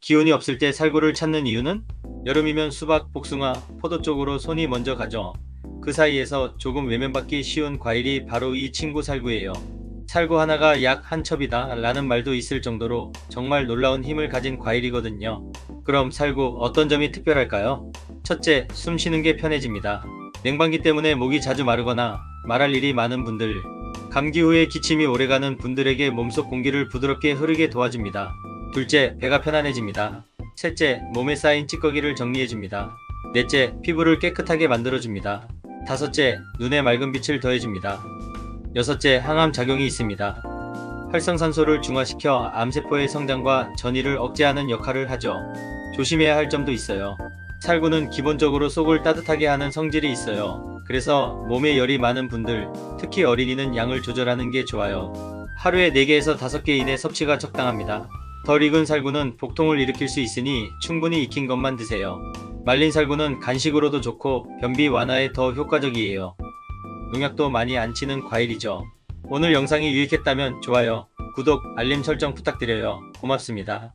기운이 없을 때 살구를 찾는 이유는? 여름이면 수박, 복숭아, 포도 쪽으로 손이 먼저 가죠. 그 사이에서 조금 외면받기 쉬운 과일이 바로 이 친구 살구예요. 살구 하나가 약 한 첩이다 라는 말도 있을 정도로 정말 놀라운 힘을 가진 과일이거든요. 그럼 살구 어떤 점이 특별할까요? 첫째, 숨 쉬는 게 편해집니다. 냉방기 때문에 목이 자주 마르거나 말할 일이 많은 분들, 감기 후에 기침이 오래가는 분들에게 몸속 공기를 부드럽게 흐르게 도와줍니다. 둘째, 배가 편안해집니다. 셋째, 몸에 쌓인 찌꺼기를 정리해줍니다. 넷째, 피부를 깨끗하게 만들어줍니다. 다섯째, 눈에 맑은 빛을 더해줍니다. 여섯째, 항암 작용이 있습니다. 활성산소를 중화시켜 암세포의 성장과 전이를 억제하는 역할을 하죠. 조심해야 할 점도 있어요. 살구는 기본적으로 속을 따뜻하게 하는 성질이 있어요. 그래서 몸에 열이 많은 분들, 특히 어린이는 양을 조절하는 게 좋아요. 하루에 4개에서 5개 이내 섭취가 적당합니다. 덜 익은 살구는 복통을 일으킬 수 있으니 충분히 익힌 것만 드세요. 말린 살구는 간식으로도 좋고 변비 완화에 더 효과적이에요. 농약도 많이 안 치는 과일이죠. 오늘 영상이 유익했다면 좋아요, 구독, 알림 설정 부탁드려요. 고맙습니다.